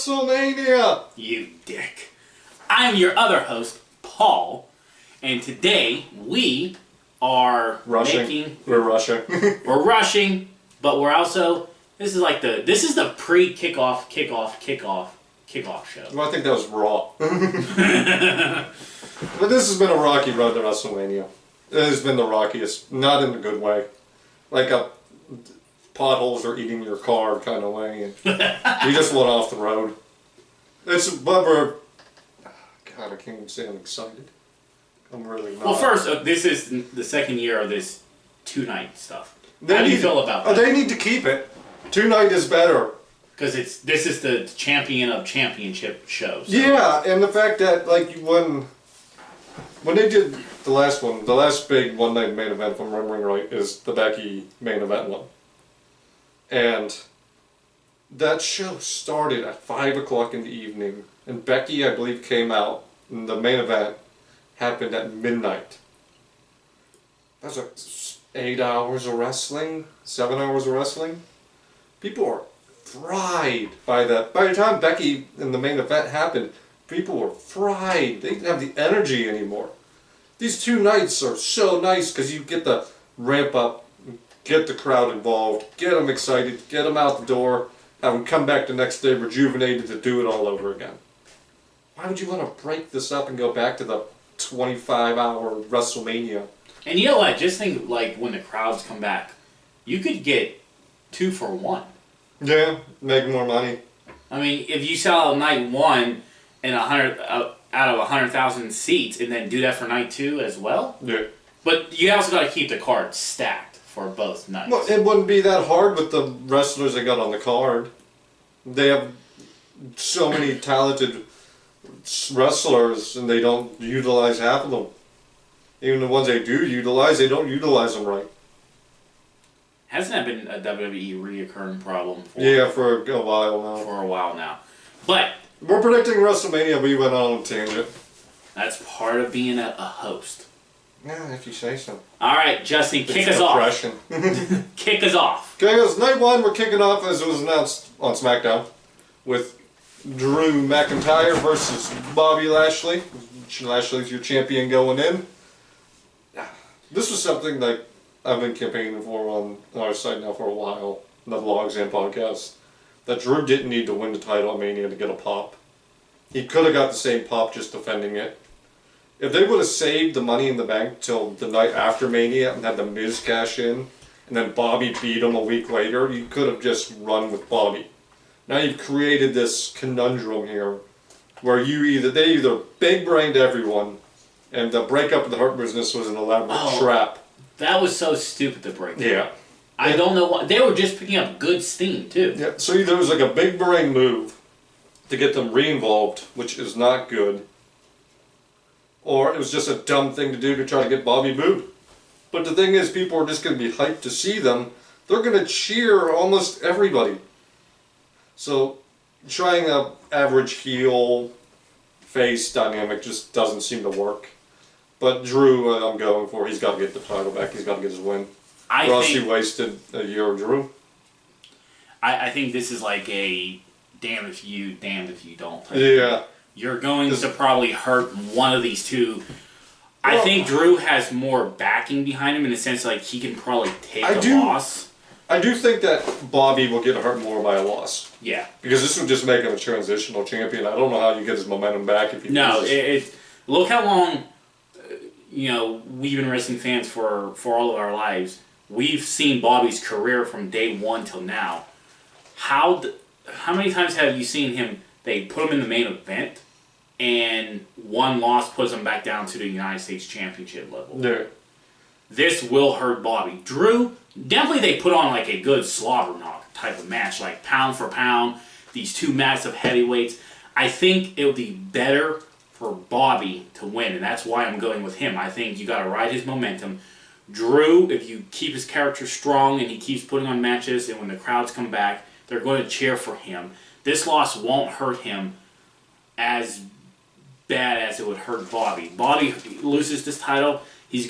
WrestleMania! You dick. I'm your other host, Paul, and today we are Rushing. We're rushing. we're rushing, but we're also, this is the pre-kickoff show. Well, I think that was Raw. But this has been a rocky road to WrestleMania. It has been the rockiest, not in a good way. Like potholes are eating your car kind of way, and you just went off the road. But we're... God, I can't even say I'm excited. I'm really not. Well, first, this is the second year of this two-night stuff. How do you feel about that? They need to keep it. Two-night is better. Because this is the champion of championship shows. So. Yeah, and the fact that when they did the last one, the last big one-night main event, if I'm remembering right, is the Becky main event one. And that show started at 5 o'clock in the evening, and Becky, I believe, came out, and the main event happened at midnight. That's like 8 hours of wrestling, 7 hours of wrestling. People are fried by that. By the time Becky in the main event happened, people were fried. They didn't have the energy anymore. These two nights are so nice because you get the ramp up, get the crowd involved, get them excited, get them out the door, have them come back the next day rejuvenated to do it all over again. Why would you want to break this up and go back to the 25-hour WrestleMania? And you know what? Just think, when the crowds come back, you could get 2 for 1. Yeah, make more money. I mean, if you sell out night 1 and 100 out of 100,000 seats, and then do that for night 2 as well. Yeah. But you also got to keep the card stacked for both nights. Well, it wouldn't be that hard with the wrestlers they got on the card. They have so many talented wrestlers, and they don't utilize half of them. Even the ones they do utilize, they don't utilize them right. Hasn't that been a WWE reoccurring problem for a while now. For a while now. But we're predicting WrestleMania, we went on a tangent. That's part of being a host. Yeah, if you say so. Alright, Justin, kick us off. Kick us off. Okay, guys, night 1, we're kicking off, as it was announced on SmackDown, with Drew McIntyre versus Bobby Lashley. Lashley's your champion going in. This was something that I've been campaigning for on our site now for a while, the vlogs and podcasts, that Drew didn't need to win the title at Mania to get a pop. He could have got the same pop just defending it. If they would have saved the Money in the Bank till the night after Mania and had the Miz cash in, and then Bobby beat him a week later, you could have just run with Bobby. Now you've created this conundrum here, where they either big-brained everyone, and the breakup of the Hurt Business was an elaborate trap. That was so stupid to break. Yeah. I don't know why. They were just picking up good steam, too. Yeah, so either it was like a big brain move to get them re-involved, which is not good, or it was just a dumb thing to do to try to get Bobby booed. But the thing is, people are just going to be hyped to see them. They're going to cheer almost everybody. So trying an average heel face dynamic just doesn't seem to work. But Drew, I'm going for. He's got to get the title back. He's got to get his win. Or else he wasted a year of Drew. I think this is like a damned if you don't. Yeah. You're going to probably hurt one of these two. I think Drew has more backing behind him in the sense he can probably take a loss. I do think that Bobby will get hurt more by a loss. Yeah. Because this would just make him a transitional champion. I don't know how you get his momentum back if he loses. Look how long we've been wrestling fans for all of our lives. We've seen Bobby's career from day 1 till now. How many times have you seen him? They put him in the main event, and one loss puts him back down to the United States Championship level. Yeah. This will hurt Bobby. Drew, definitely they put on a good slobber knock type of match, pound for pound. These two massive heavyweights. I think it would be better for Bobby to win, and that's why I'm going with him. I think you got to ride his momentum. Drew, if you keep his character strong and he keeps putting on matches, and when the crowds come back, they're going to cheer for him. This loss won't hurt him as bad as it would hurt Bobby. Bobby loses this title, you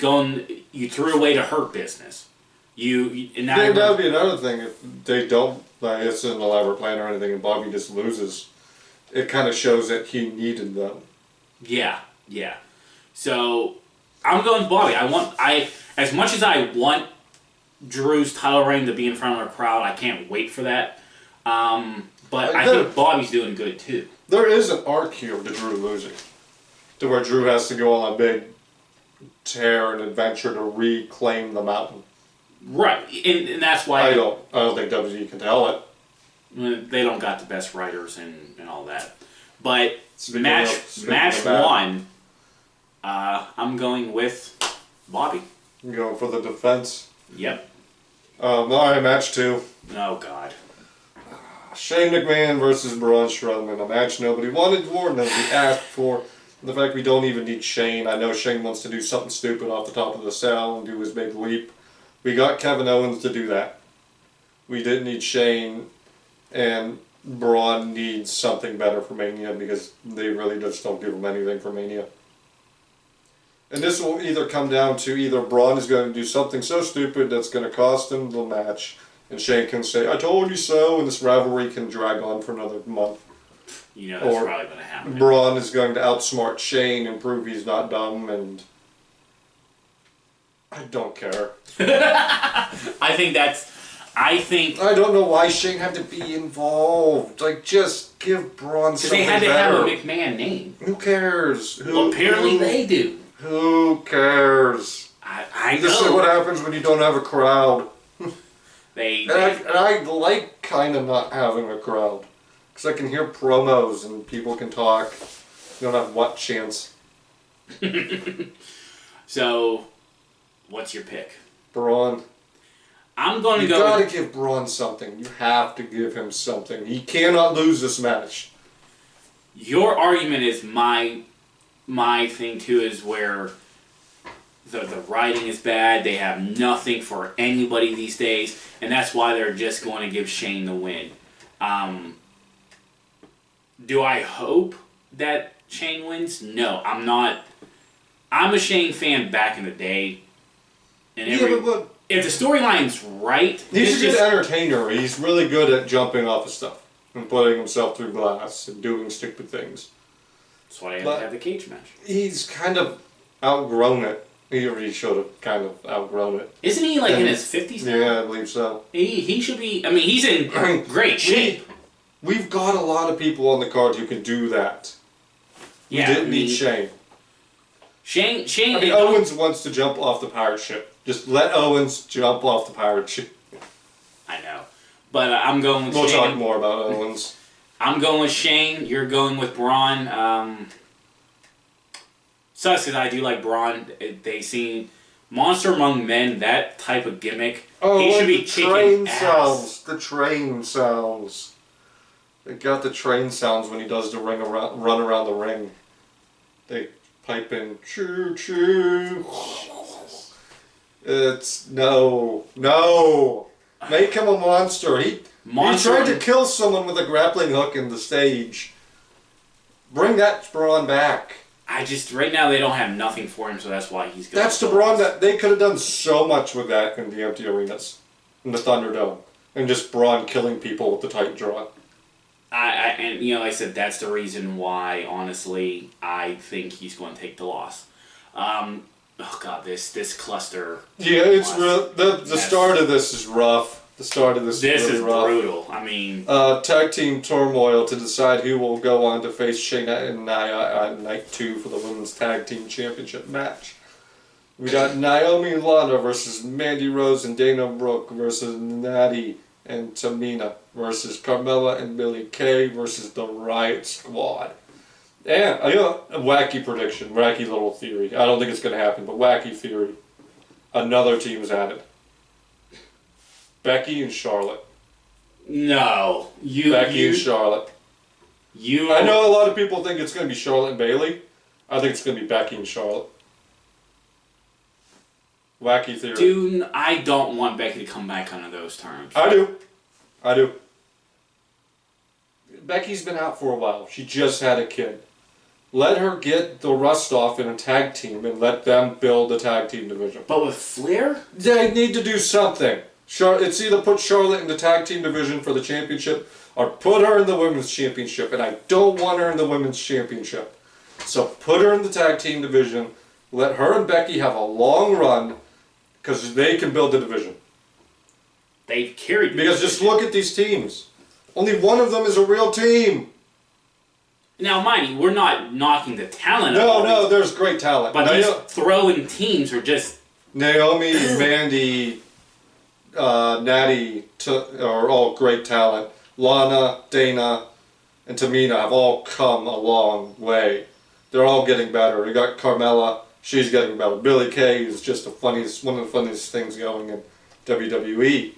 threw away the Hurt Business. That would be another thing if they don't, it's an elaborate plan or anything, and Bobby just loses. it kind of shows that he needed them. Yeah. So I'm going with Bobby. As much as I want Drew's title reign to be in front of a crowd, I can't wait for that. But I think Bobby's doing good too. There is an arc here to Drew losing, to where Drew has to go on a big tear and adventure to reclaim the mountain. Right, and that's why I don't think WWE can tell it. They don't got the best writers and all that. But Speaking match of that, one, I'm going with Bobby. I'm going for the defense. Yep. Alright, match 2. Oh God. Shane McMahon versus Braun Strowman. A match nobody wanted for, nobody asked for. The fact we don't even need Shane. I know Shane wants to do something stupid off the top of the cell and do his big leap. We got Kevin Owens to do that. We didn't need Shane, and Braun needs something better for Mania because they really just don't give him anything for Mania. And this will either come down to either Braun is going to do something so stupid that's going to cost him the match, and Shane can say, "I told you so," and this rivalry can drag on for another month. You know that's probably going to happen. Braun is going to outsmart Shane and prove he's not dumb, and I don't care. I don't know why Shane had to be involved. Like, just give Braun something they had to better. have a McMahon name. Who cares? Well, apparently they do. Who cares? I know. This is what happens when you don't have a crowd. I like kind of not having a crowd. Because I can hear promos and people can talk. You don't have what chance. So, what's your pick? Braun. I'm going to go... You gotta give Braun something. You have to give him something. He cannot lose this match. Your argument is my thing too, is where the writing is bad. They have nothing for anybody these days, and that's why they're just going to give Shane the win. Do I hope that Shane wins? No, I'm not. I'm a Shane fan back in the day. And if the storyline's right... He's a good entertainer. He's really good at jumping off of stuff and putting himself through glass and doing stupid things. That's why I had to have the cage match. He's kind of outgrown it. He already should have kind of outgrown it. Isn't he in his 50s now? Yeah, I believe so. He should be... I mean, he's in great shape. We've got a lot of people on the card who can do that. Yeah, we didn't need Shane. Shane... I mean, Owens wants to jump off the pirate ship. Just let Owens jump off the pirate ship. I know. But I'm going with Shane. We'll talk more about Owens. I'm going with Shane. You're going with Braun. Sucks because I do like Braun. They seem... Monster Among Men, that type of gimmick. He should be kicking ass. The train sounds. They got the train sounds when he does the run around the ring. They pipe in choo choo. It's no. Make him a monster. He tried to kill someone with a grappling hook in the stage. Bring that Braun back. Right now they don't have nothing for him, so that's why he's going. That's the Braun that they could have done so much with that in the empty arenas, in the Thunderdome, and just Braun killing people with the tight draw. And like I said, that's the reason why, honestly, I think he's going to take the loss. Oh God, this cluster. Yeah, it's real. The start of this is rough. The start of this is really rough. Brutal. I mean, tag team turmoil to decide who will go on to face Shayna and Nia at night 2 for the women's tag team championship match. We got Naomi and Lana versus Mandy Rose and Dana Brooke versus Natty and Tamina versus Carmella and Billie Kay versus the Riot Squad. And a wacky prediction, wacky little theory. I don't think it's going to happen, but wacky theory. Another team is added. Becky and Charlotte. No, Becky and Charlotte. I know a lot of people think it's going to be Charlotte and Bayley. I think it's going to be Becky and Charlotte. Wacky theory. Dude, I don't want Becky to come back under those terms. I do. Becky's been out for a while. She just had a kid. Let her get the rust off in a tag team and let them build a tag team division. But with Flair? They need to do something. It's either put Charlotte in the tag team division for the championship or put her in the women's championship, and I don't want her in the women's championship. So put her in the tag team division. Let her and Becky have a long run because they can build the division. They've carried. Because just look at these teams. Only one of them is a real team. Now, mind you, we're not knocking the talent. No, there's great talent. But these throw-in teams are just Naomi, Mandy, Natty are all great talent. Lana, Dana, and Tamina have all come a long way. They're all getting better. You got Carmella, she's getting better. Billie Kay is just one of the funniest things going in WWE.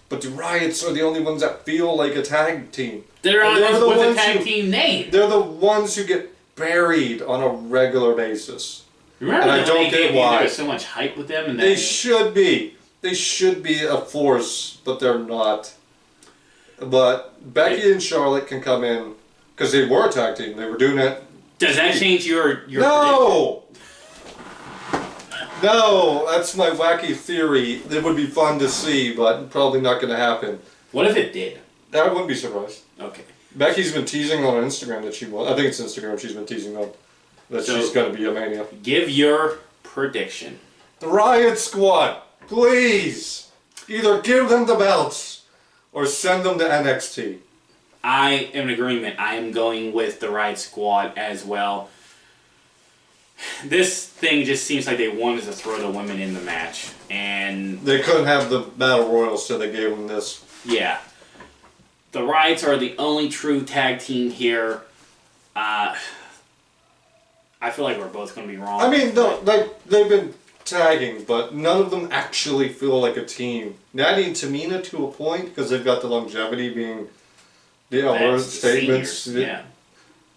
But the Riots are the only ones that feel like a tag team. They're with a tag team name. They're the ones who get buried on a regular basis. Remember and I don't get why. There was so much hype with them. And they should be. They should be a force, but they're not. But Becky and Charlotte can come in because they were a tag team. They were doing that. Does that change your No! No, that's my wacky theory. It would be fun to see, but probably not going to happen. What if it did? I wouldn't be surprised. Okay. Becky's been teasing on Instagram that she will. I think it's Instagram she's been teasing on that she's going to be a Mania. Give your prediction. The Riot Squad, please, either give them the belts or send them to NXT. I am in agreement. I am going with the Riot Squad as well. This thing just seems like they wanted to throw the women in the match, and they couldn't have the Battle Royals, so they gave them this. Yeah, the Riots are the only true tag team here. I feel like we're both going to be wrong. I mean, they've been tagging, but none of them actually feel like a team. Natty and Tamina to a point because they've got the longevity being the elder statements. Seniors, yeah.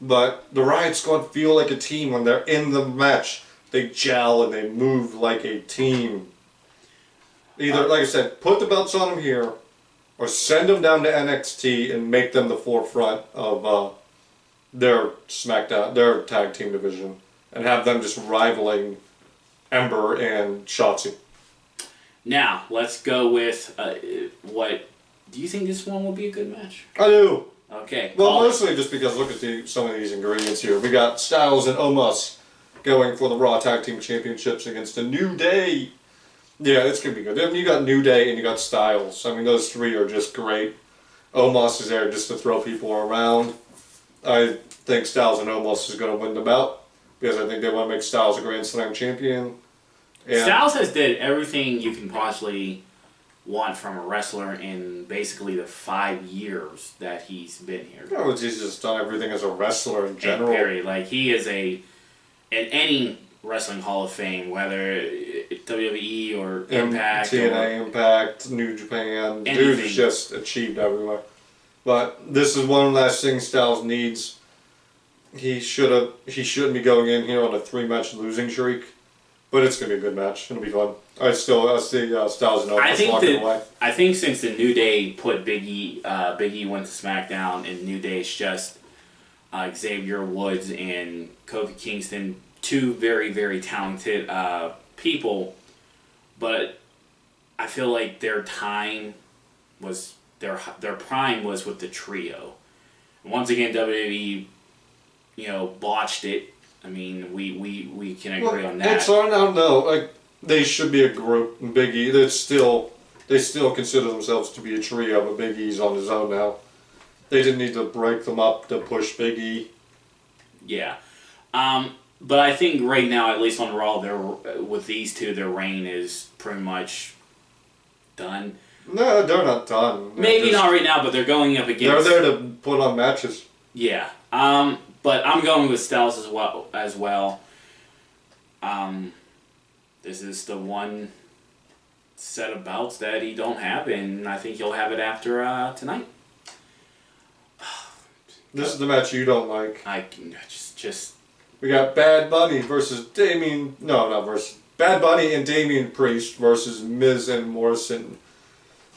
But the Riot Squad feel like a team when they're in the match. They gel and they move like a team. Either, like I said, put the belts on them here, or send them down to NXT and make them the forefront of their SmackDown, their tag team division, and have them just rivaling Ember and Shotzi. Now, let's go with what... Do you think this one will be a good match? I do. Okay. Well, mostly just because look at some of these ingredients here. We got Styles and Omos going for the Raw Tag Team Championships against the New Day. Yeah, it's going to be good. I mean, you got New Day and you got Styles. I mean, those three are just great. Omos is there just to throw people around. I think Styles and Omos is going to win the bout because I think they want to make Styles a Grand Slam champion. And Styles has did everything you can possibly want from a wrestler in basically the 5 years that he's been here. no, he's just done everything as a wrestler in general. Period. Like, he is in any wrestling Hall of Fame, whether WWE or Impact, TNA, or Impact, New Japan. anything. Dude has just achieved everywhere. But this is one last thing Styles needs. He shouldn't be going in here on a 3-match losing streak. But it's going to be a good match. It'll be fun. I see Styles and Omos walking away. I think since the New Day put Big E went to SmackDown, and New Day is just Xavier Woods and Kofi Kingston, two very, very talented people, but I feel like their prime was with the trio. And once again, WWE, botched it. I mean, we can agree on that. It's hard now. No, like they should be a group. Big E, they still consider themselves to be a trio, but Big E's on his own now. They didn't need to break them up to push Big E. Yeah, but I think right now, at least on Raw, with these two, their reign is pretty much done. No, they're not done. Maybe not right now, but they're going up against. They're there to put on matches. Yeah. But I'm going with Styles as well. This is the one set of bouts that he don't have, and I think he'll have it after tonight. This is the match you don't like. I can just. We got Bad Bunny versus Bad Bunny and Damian Priest versus Miz and Morrison.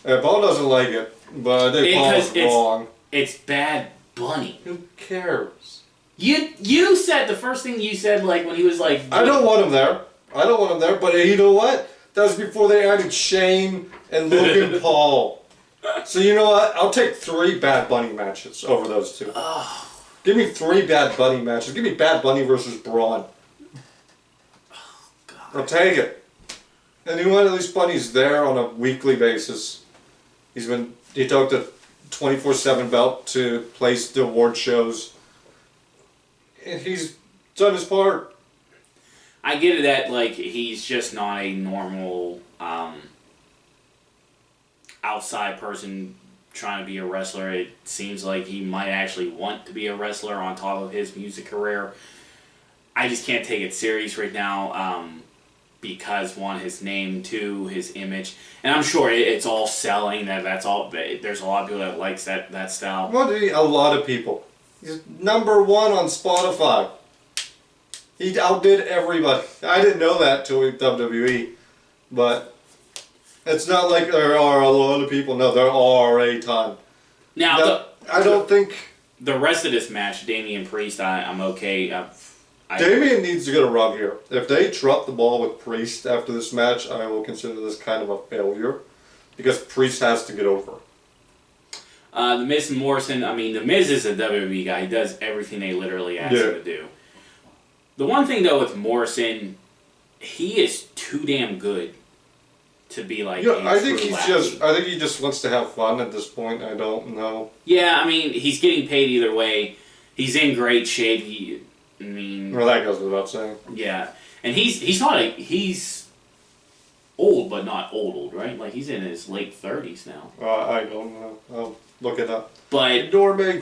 Paul doesn't like it, but I think Paul's wrong. It's Bad Bunny. Who cares? You said the first thing you said, like when he was like. I don't want him there. But you know what? That was before they added Shane and Logan Paul. So you know what? I'll take 3 Bad Bunny matches over those 2. Give me 3 Bad Bunny matches. Give me Bad Bunny versus Braun. I'll take it. And you know what? At least Bunny's there on a weekly basis. He took the 24/7 belt to place the award shows. And he's done his part. I get it that like he's just not a normal outside person trying to be a wrestler. It seems like he might actually want to be a wrestler on top of his music career. I just can't take it serious right now because 1, his name, 2, his image, and I'm sure it's all selling. That's all. There's a lot of people that likes that style. Well, a lot of people. He's #1 on Spotify. He outdid everybody. I didn't know that till WWE, but it's not like there are a lot of people. No, there are a ton. Now, I don't think the rest of this match, Damian Priest, I'm okay. Damian needs to get a rub here. If they drop the ball with Priest after this match, I will consider this kind of a failure because Priest has to get over. The Miz and Morrison, I mean, the Miz is a WWE guy. He does everything they literally ask him to do. The one thing, though, with Morrison, he is too damn good to be like. Yeah, I think he just wants to have fun at this point. I don't know. Yeah, I mean, he's getting paid either way. He's in great shape. Well, that goes without saying. Yeah, and he's old, but not old, right? Like he's in his late 30s now. I don't know. I'll look it up. But ignore me.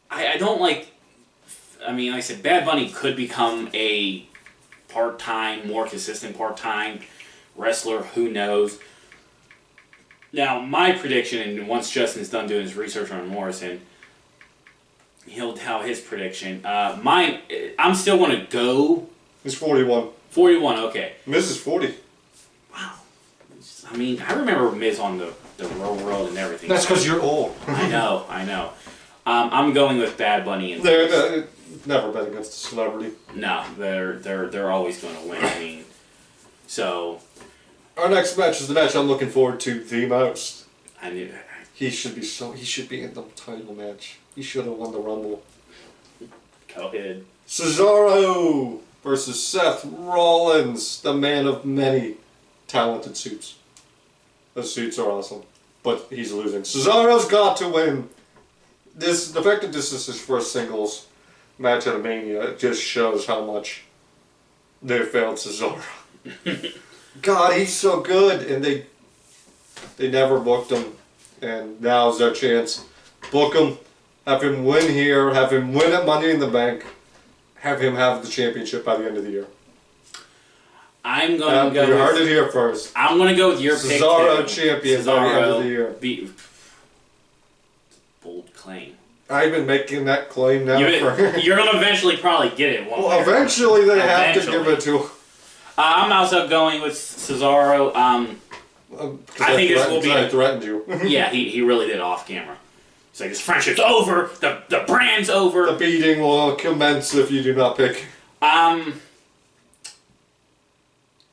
I don't like. I mean, like I said, Bad Bunny could become a part-time, more consistent part-time wrestler. Who knows? Now, my prediction, and once Justin's done doing his research on Morrison, he'll tell his prediction. I'm still going to go. He's 41. 41, okay. Miz is 40. Wow. I mean, I remember Miz on the Road World and everything. That's because you're old. I know. I'm going with Bad Bunny and They're never bet against a celebrity. No, they're always going to win. I mean, so our next match is the match I'm looking forward to the most. I knew he should be in the title match. He should have won the Rumble. Go ahead. Cesaro versus Seth Rollins, the man of many talented suits. The suits are awesome, but he's losing. Cesaro's got to win. The fact that this is his first singles match at a Mania, it just shows how much they failed Cesaro. God, he's so good, and they never booked him, and now's their chance. Book him, have him win here, have him win at Money in the Bank, have him have the championship by the end of the year. I'm going to go. You heard it here first. I'm going to go with your pick. Cesaro champion by the end of the year. Bold claim. I've been making that claim now. You're going to eventually probably get it. Well, eventually they have to give it to. I'm also going with Cesaro. I think this will be. I threatened you. Yeah, he really did off camera. It's like, this friendship's over. The brand's over. The beating will commence if you do not pick.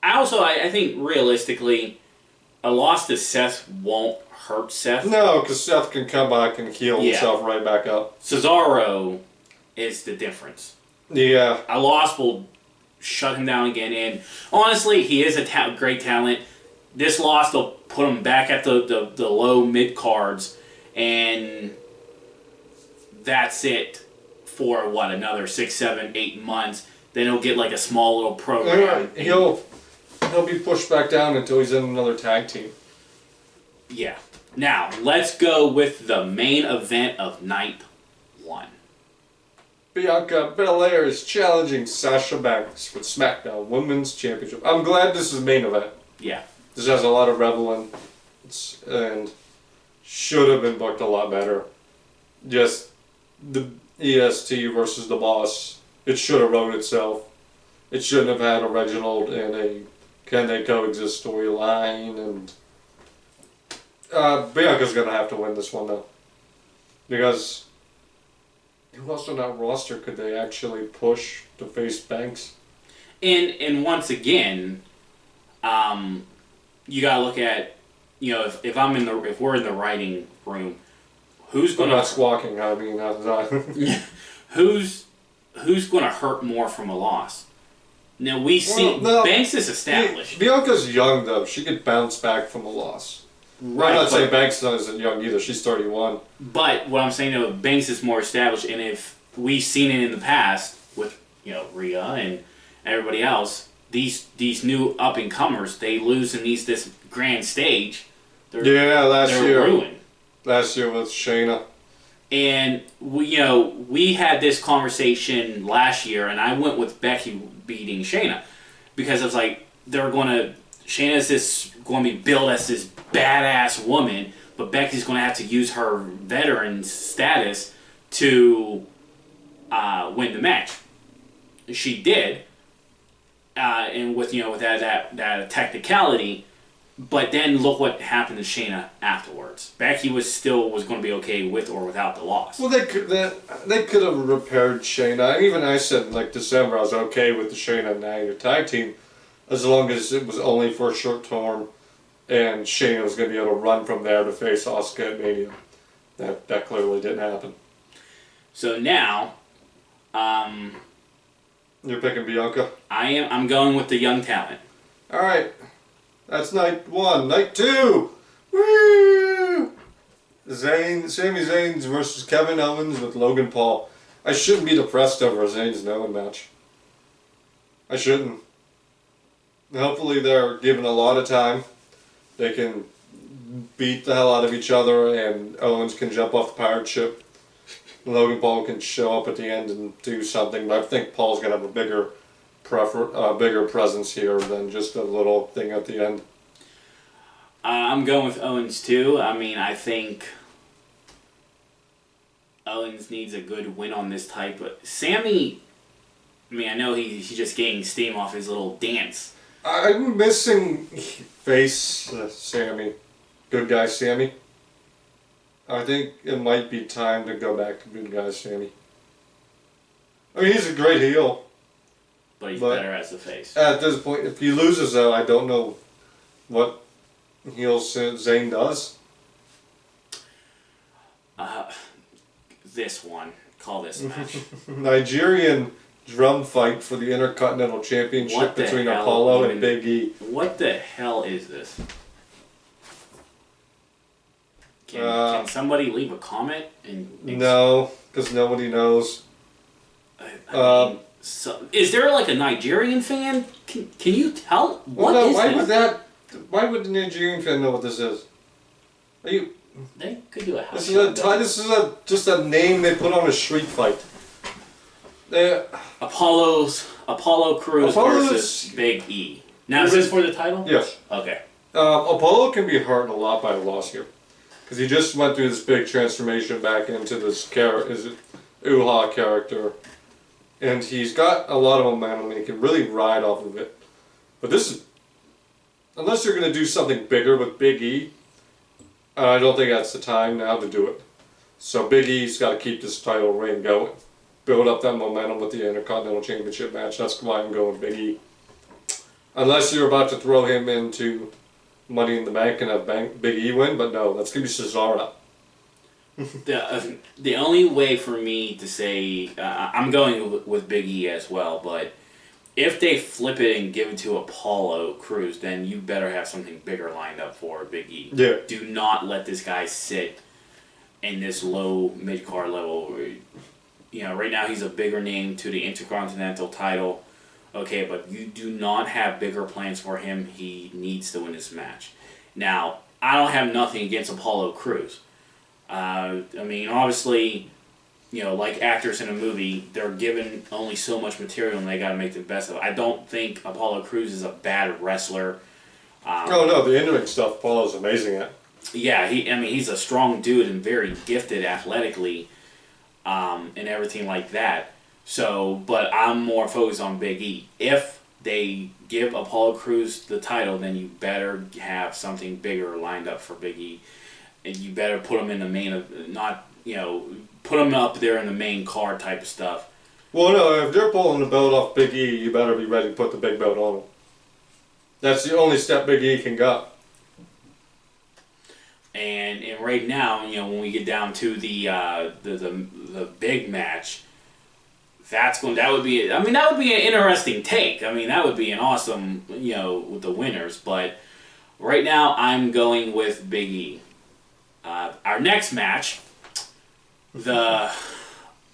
I think realistically, a loss to Seth won't hurt Seth. No, because Seth can come back and heal himself right back up. Cesaro is the difference. Yeah. A loss will shut him down again. And honestly, he is a great talent. This loss will put him back at the low mid cards, and that's it for another 6, 7, 8 months. Then he'll get like a small little program. He'll be pushed back down until he's in another tag team. Yeah. Now, let's go with the main event of night 1. Bianca Belair is challenging Sasha Banks for the SmackDown Women's Championship. I'm glad this is main event. Yeah. This has a lot of reveling and should have been booked a lot better. Just the EST versus the Boss. It should have wrote itself. It shouldn't have had a Reginald and a Can They Coexist storyline. And Bianca's going to have to win this one, though. Because who else on that roster could they actually push to face Banks? And once again, you gotta look at, if we're in the writing room, who's I'm gonna not squawking. I mean, who's gonna hurt more from a loss? Now we see Banks is established. Bianca's young though; she could bounce back from a loss. Right, I'm not saying Banks isn't young either. She's 31. But what I'm saying, Banks is more established, and if we've seen it in the past with Rhea and everybody else, these new up and comers, they lose in this grand stage. Last year. Ruined. Last year with Shayna. And we had this conversation last year, and I went with Becky beating Shayna because I was like, Shayna's going to be billed as this badass woman, but Becky's going to have to use her veteran status to win the match. She did, and with that technicality. But then look what happened to Shayna afterwards. Becky was going to be okay with or without the loss. Well, they could have repaired Shayna. And even I said in December I was okay with the Shayna and Nia tag team as long as it was only for a short term and Shayna was going to be able to run from there to face Asuka at Mania. That clearly didn't happen. So now, you're picking Bianca? I'm going with the young talent. All right. That's night 1. Night 2! Woo! Sami Zayn versus Kevin Owens with Logan Paul. I shouldn't be depressed over a Zayn's no-win match. I shouldn't. Hopefully they're given a lot of time. They can beat the hell out of each other and Owens can jump off the pirate ship. Logan Paul can show up at the end and do something, but I think Paul's going to have a bigger presence here than just a little thing at the end. I'm going with Owens too. I mean, I think Owens needs a good win on this type. But Sammy, I know he's just getting steam off his little dance. I'm missing face Sammy. Good guy Sammy. I think it might be time to go back to good guy Sammy. I mean, he's a great heel. But he's better as the face. At this point, if he loses, though, I don't know what heel Zayn does. Call this match. Nigerian drum fight for the Intercontinental Championship between Apollo and Big E. What the hell is this? Can somebody leave a comment? No, because nobody knows. So, is there like a Nigerian fan? Can you tell what is this? Why would the Nigerian fan know what this is? They could do a house. This is just a name they put on a street fight. Apollo Crews versus Big E. Now is this for the title? Yes. Okay. Apollo can be hurt a lot by a loss here, because he just went through this big transformation back into this Uha character. And he's got a lot of momentum and he can really ride off of it. But unless you're going to do something bigger with Big E, I don't think that's the time now to do it. So Big E's got to keep this title reign going. Build up that momentum with the Intercontinental Championship match. That's why I'm going Big E. Unless you're about to throw him into Money in the Bank and have Big E win, but no, that's going to be Cesaro. The only way for me to say I'm going with Big E as well, but if they flip it and give it to Apollo Crews, then you better have something bigger lined up for Big E. Yeah. Do not let this guy sit in this low mid-card level. Right now he's a bigger name to the Intercontinental title. Okay, but you do not have bigger plans for him. He needs to win this match. Now, I don't have nothing against Apollo Crews. Obviously, like actors in a movie, they're given only so much material and they got to make the best of it. I don't think Apollo Crews is a bad wrestler. The in-ring stuff Apollo's amazing at. Yeah, he's a strong dude and very gifted athletically, and everything like that. So, but I'm more focused on Big E. If they give Apollo Crews the title, then you better have something bigger lined up for Big E. And you better put him in the main of, put him up there in the main card type of stuff. Well, no, if they're pulling the belt off Big E, you better be ready to put the big belt on him. That's the only step Big E can go. And right now, when we get down to the big match, that would be an interesting take. That would be an awesome, with the winners. But right now, I'm going with Big E. Our next match, the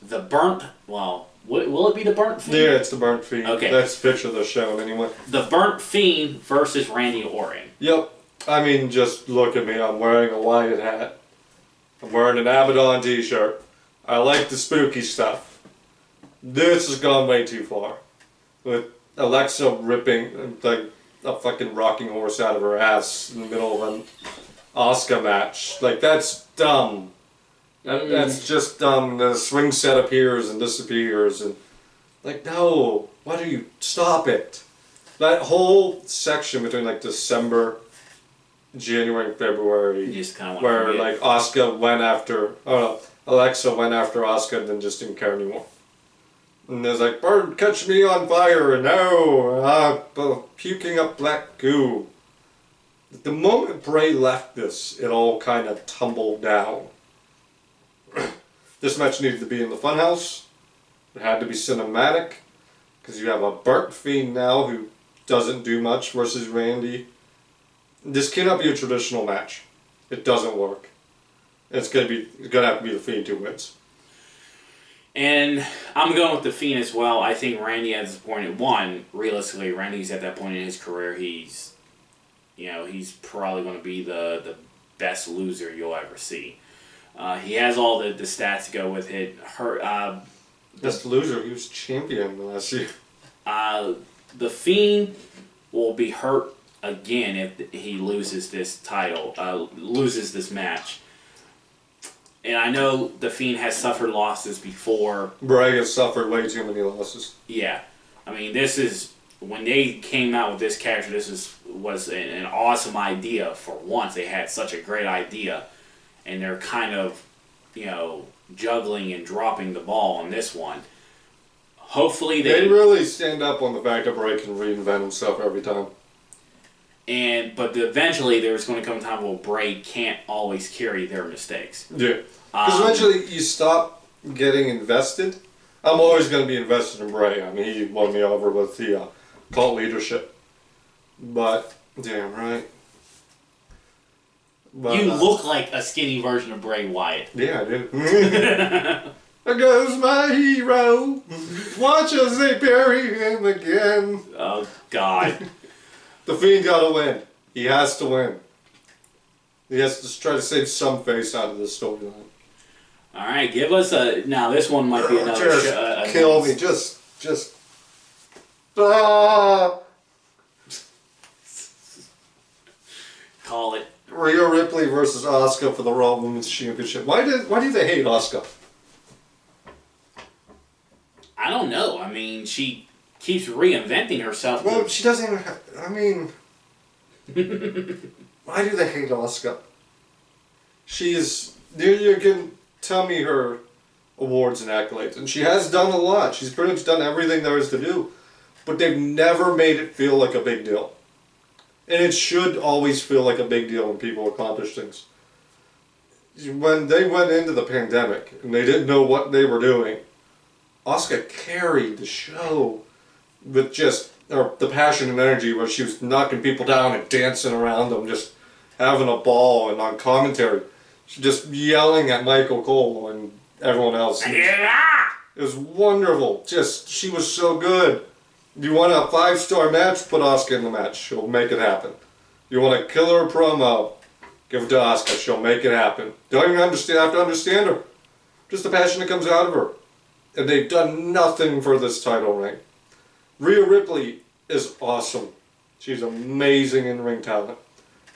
burnt. Well, will it be the Burnt Fiend? Yeah, it's the Burnt Fiend. Okay, that's the picture they're showing anyway. The Burnt Fiend versus Randy Orton. Yep. Just look at me. I'm wearing a Wyatt hat. I'm wearing an Abaddon t-shirt. I like the spooky stuff. This has gone way too far. With Alexa ripping like a fucking rocking horse out of her ass in the middle of an Asuka match. Like, that's dumb. That's just dumb. The swing set appears and disappears. And, like, no. Why do you stop it? That whole section between, like, December, January, and February, You just kind of where like Asuka went after, Alexa went after Asuka and then just didn't care anymore. And there's like, "Bird, catch me on fire!" And no, puking up black goo. The moment Bray left this, it all kind of tumbled down. This match needed to be in the Funhouse. It had to be cinematic because you have a Burnt Fiend now who doesn't do much versus Randy. This cannot be a traditional match. It doesn't work. It's gonna have to be the Fiend who wins. And I'm going with the Fiend as well. I think Randy at this point at realistically, Randy's at that point in his career. He's probably going to be the best loser you'll ever see. He has all the stats to go with it. Best loser. He was champion last year. The Fiend will be hurt again if he loses this title, loses this match. And I know the Fiend has suffered losses before. Bray has suffered way too many losses. Yeah. This is, when they came out with this character, was an awesome idea for once. They had such a great idea. And they're kind of, juggling and dropping the ball on this one. Hopefully they really stand up on the fact that Bray can reinvent himself every time. But eventually there's going to come a time where Bray can't always carry their mistakes. Yeah. Because eventually you stop getting invested. I'm always going to be invested in Bray. He won me over with the cult leadership. But, damn right. But, you look like a skinny version of Bray Wyatt. Yeah, I do. There goes my hero. Watch as they bury him again. Oh, God. The Fiend gotta win. He has to win. He has to try to save some face out of this storyline. Alright, give us a... Now, this one might be another... Just kill me. Just... Ah! Call it. Rhea Ripley versus Asuka for the Raw Women's Championship. Why do they hate Asuka? I don't know. She keeps reinventing herself. Well, she doesn't even have... why do they hate Asuka? You can tell me her awards and accolades, and she has done a lot. She's pretty much done everything there is to do. But they've never made it feel like a big deal. And it should always feel like a big deal when people accomplish things. When they went into the pandemic, and they didn't know what they were doing, Asuka carried the show with just the passion and energy where she was knocking people down and dancing around them, just having a ball, and on commentary, she just yelling at Michael Cole and everyone else. It was wonderful. She was so good. You want a 5-star match? Put Asuka in the match. She'll make it happen. You want a killer promo? Give it to Asuka. She'll make it happen. Don't even have to understand her. Just the passion that comes out of her. And they've done nothing for this title reign. Rhea Ripley is awesome. She's amazing in ring talent.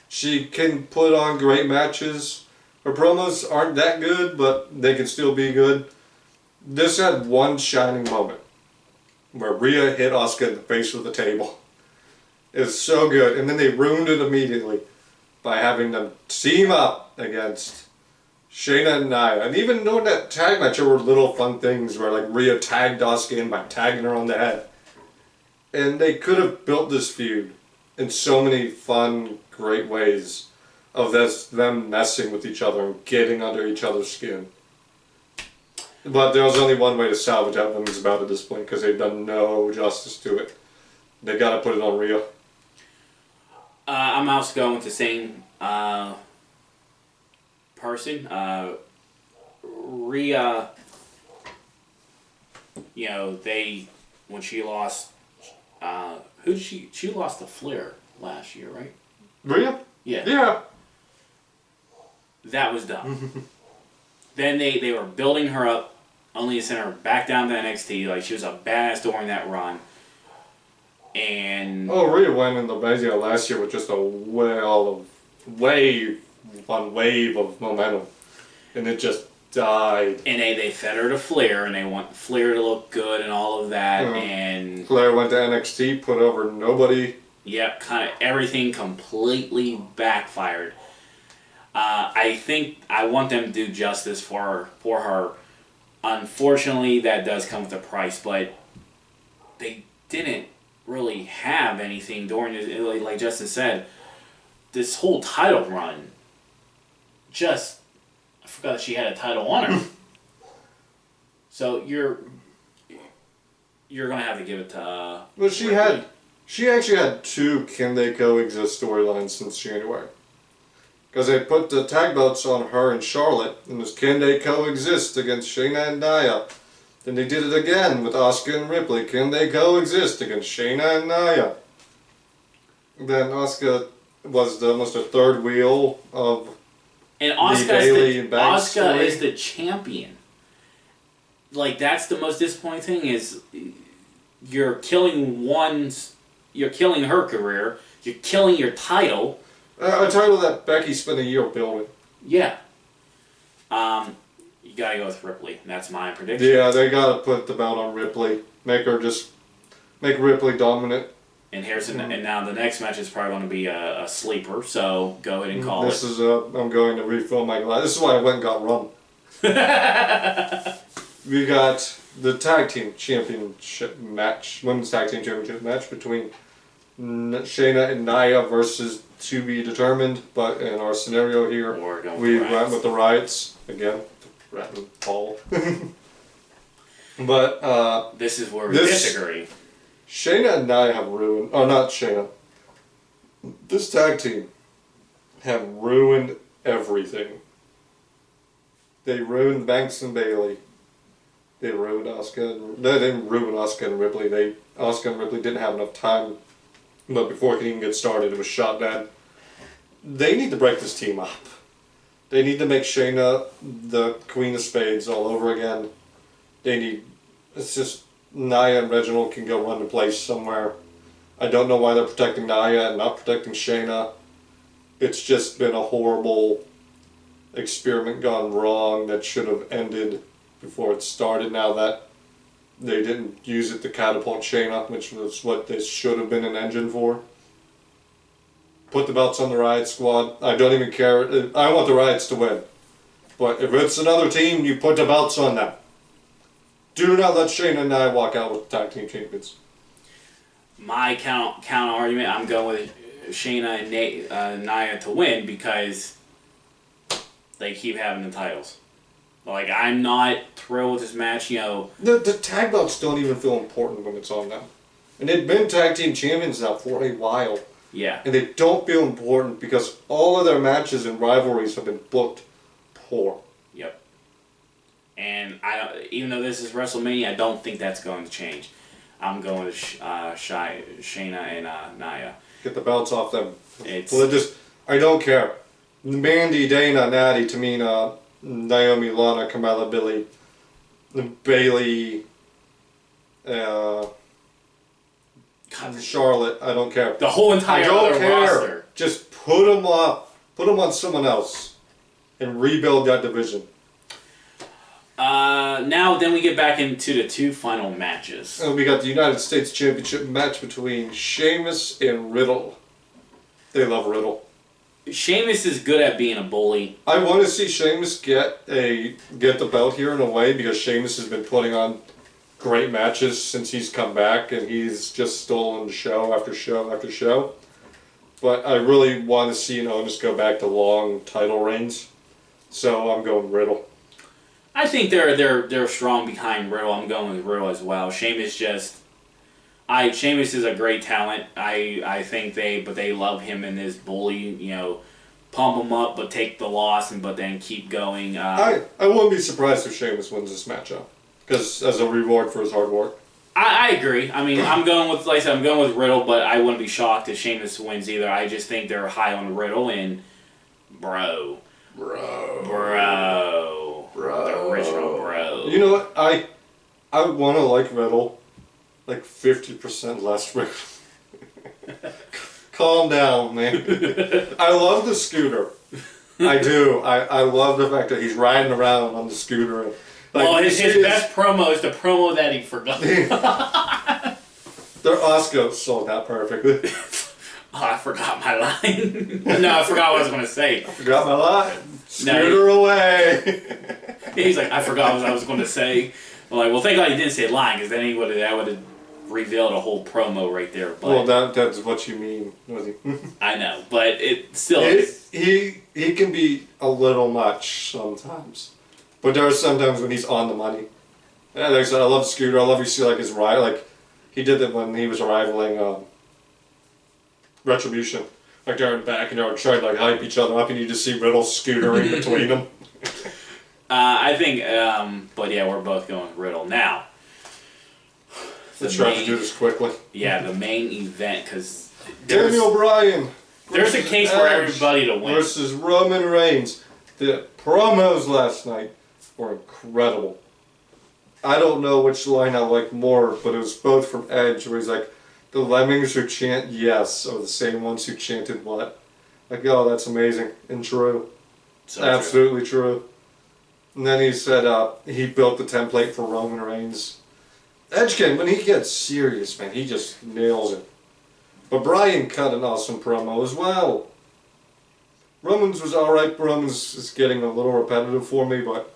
She can put on great matches. Her promos aren't that good, but they can still be good. This had one shining moment where Rhea hit Asuka in the face with the table. It's so good. And then they ruined it immediately by having them team up against Shayna and Nia. And even during that tag match, there were little fun things where like Rhea tagged Asuka in by tagging her on the head. And they could have built this feud in so many fun, great ways of them messing with each other and getting under each other's skin. But there was only one way to salvage that women's bout at this point because they've done no justice to it. They got to put it on Rhea. I'm also going with the same person. Rhea, you know, when she lost, who did she lost to Flair last year, right? Rhea? Yeah. Yeah. That was dumb. Then they were building her up, only to send her back down to NXT. Like, she was a badass during that run. And Rhea went in the Mania last year with just a wave of momentum. And it just died. And they fed her to Flair, and they want Flair to look good and all of that. And Flair went to NXT, put over nobody. Yep, kind of everything completely backfired. I think I want them to do justice for her. Unfortunately, that does come with a price, but they didn't really have anything during this. Like Justin said, this whole title run, I forgot that she had a title on her. So you're gonna have to give it to. Well, she actually had 2 Can They Coexist storylines since January. Because they put the tag belts on her and Charlotte, and it was Can They Coexist against Shayna and Nia. Then they did it again with Asuka and Ripley. Can they coexist against Shayna and Nia? Then Asuka was almost the third wheel of and the Bayley and Banks Asuka story. is the champion. Like, that's the most disappointing thing is you're killing her career, you're killing your title. A title that Becky spent a year building. Yeah. You gotta go with Ripley. That's my prediction. Yeah, they gotta put the belt on Ripley. Make Ripley dominant. And and now the next match is probably going to be a sleeper. So go ahead and call it. I'm going to refill my glass. This is why I went and got rum. We got the tag team championship match, women's tag team championship match between Shayna and Nia versus to be determined. But in our scenario here, we went with the Riots again. Rat and Paul. But this is where we disagree. Shayna and Nia have ruined, or not Shayna. This tag team have ruined everything. They ruined Banks and Bayley. They ruined Asuka. They didn't ruin Asuka and Ripley. Asuka and Ripley didn't have enough time. But before it could even get started, it was shot dead. They need to break this team up. They need to make Shayna the Queen of Spades all over again. It's just Nia and Reginald can go run to place somewhere. I don't know why they're protecting Nia and not protecting Shayna. It's just been a horrible experiment gone wrong that should have ended before it started. Now that they didn't use it to catapult Shayna, which was what this should have been an engine for. Put the belts on the Riot Squad. I don't even care. I want the Riots to win. But if it's another team, you put the belts on them. Do not let Shayna and Nia walk out with the tag team champions. My counter argument, I'm going with Shayna and Nia to win because they keep having the titles. Like, I'm not thrilled with this match, you know. The tag belts don't even feel important when it's on them. And they've been tag team champions now for a while. Yeah. And they don't feel important because all of their matches and rivalries have been booked poor. Yep. And even though this is WrestleMania, I don't think that's going to change. I'm going with Shayna and Nia. Get the belts off them. I don't care. Mandy, Dana, Natty, Tamina, Naomi, Lana, Carmella, Billy, Bayley, Charlotte. I don't care. The whole entire roster. Just put them on someone else, and rebuild that division. Now then we get back into the 2 final matches. And we got the United States Championship match between Sheamus and Riddle. They love Riddle. Sheamus is good at being a bully. I want to see Sheamus get the belt here in a way, because Sheamus has been putting on great matches since he's come back, and he's just stolen show after show after show. But I really want to see Otis go back to long title reigns, so I'm going Riddle. I think they're strong behind Riddle. I'm going with Riddle as well. Sheamus is a great talent. I think they love him in this bully, pump him up but take the loss but then keep going. I wouldn't be surprised if Sheamus wins this matchup, because as a reward for his hard work. I agree. I mean, I'm going with Riddle, but I wouldn't be shocked if Sheamus wins either. I just think they're high on Riddle and bro. The original bro. You know what? I want to like Riddle, like 50% less Riddle. Calm down, man. I love the scooter. I do. I love the fact that he's riding around on the scooter. His best promo is the promo that he forgot. Their Oscar sold that perfectly. I forgot my line. No, I forgot what I was going to say. I forgot my line. Scooter away. He's like, I forgot what I was going to say. I'm like, well, thank God he didn't say line, because then that would have revealed a whole promo right there. But that's what you mean. I know, but it still he can be a little much sometimes. But there are sometimes when he's on the money. Yeah, like I said, I love Scooter. I love you see like his ride. Like he did that when he was rivaling Retribution. Like they're in the back and they're trying to like hype each other up, and you just see Riddle scootering between them. I think, but yeah, we're both going with Riddle now. Let's try to do this quickly. Yeah, the main event, because Daniel Bryan. There's a case for everybody to win. Versus Roman Reigns. The promos last night were incredible. I don't know which line I like more, but it was both from Edge, where he's like, the lemmings who chant yes are the same ones who chanted what. Like, oh, that's amazing and true. So absolutely true. And then he said he built the template for Roman Reigns. Edge when he gets serious, man, he just nails it. But Bryan cut an awesome promo as well. Roman's was alright. Roman's is getting a little repetitive for me, but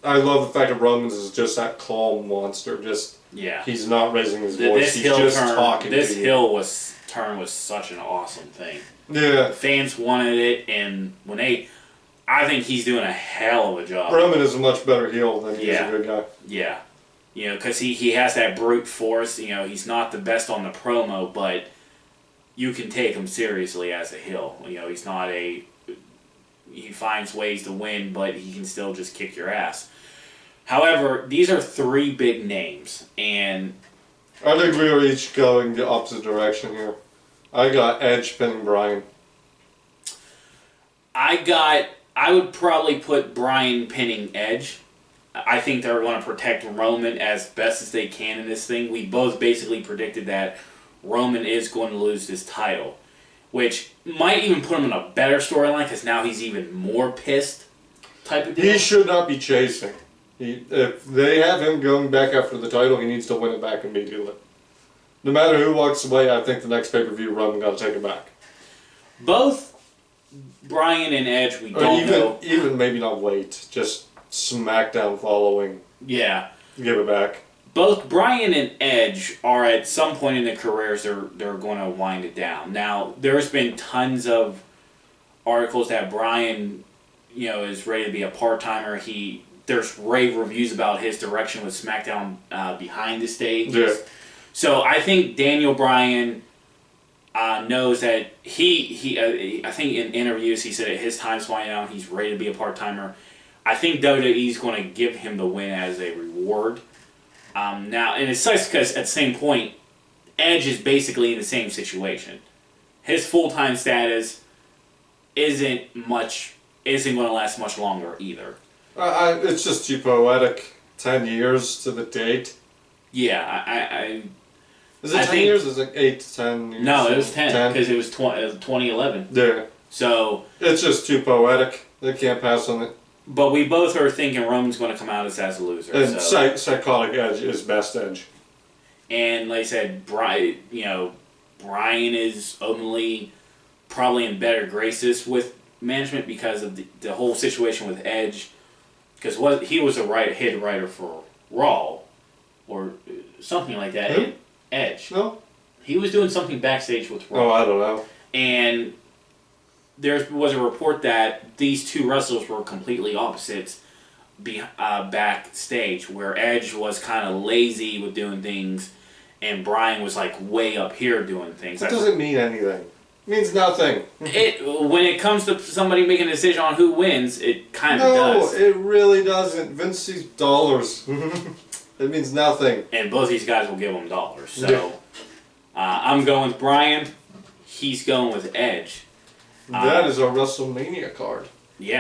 I love the fact that Roman's is just that calm monster. He's not raising his voice. He's just talking. This turn was such an awesome thing. Yeah. The fans wanted it, and I think he's doing a hell of a job. Roman is a much better heel than he's a good guy. Yeah. Because he has that brute force. He's not the best on the promo, but you can take him seriously as a heel. He's not he finds ways to win, but he can still just kick your ass. However, these are three big names, and I think we are each going the opposite direction here. I got Edge pinning Bryan. I would probably put Bryan pinning Edge. I think they're going to protect Roman as best as they can in this thing. We both basically predicted that Roman is going to lose this title, which might even put him in a better storyline, because now he's even more pissed type of deal. He should not be chasing. If they have him going back after the title, he needs to win it back immediately. No matter who walks away, I think the next pay-per-view Roman got to take it back. Both Bryan and Edge, we don't know. Even maybe not wait, just SmackDown following. Yeah. Give it back. Both Bryan and Edge are at some point in their careers, they're going to wind it down. Now, there's been tons of articles that Bryan, is ready to be a part-timer. There's rave reviews about his direction with SmackDown behind the stage. Yeah. So I think Daniel Bryan knows that I think in interviews he said at his time's winding down, he's ready to be a part-timer. I think WWE's going to give him the win as a reward. Now, and it sucks because at the same point, Edge is basically in the same situation. His full-time status isn't going to last much longer either. It's just too poetic. 10 years to the date. Yeah, Is it 10 years? Is it 8 to 10 years? No, it was 10 because it was 2011. Yeah. So it's just too poetic. They can't pass on it. But we both are thinking Roman's going to come out as a loser. And psychotic Edge is best Edge. And like I said, Bryan is only probably in better graces with management because of the whole situation with Edge. Because he was a head writer for Raw, or something like that. Who? Edge. No. He was doing something backstage with Raw. Oh, I don't know. And there was a report that these two wrestlers were completely opposites backstage, where Edge was kind of lazy with doing things, and Bryan was like way up here doing things. That doesn't mean anything. It means nothing. When it comes to somebody making a decision on who wins, it kind of does. No, it really doesn't. Vince sees dollars. It means nothing. And both these guys will give them dollars. So I'm going with Bryan. He's going with Edge. That is our WrestleMania card.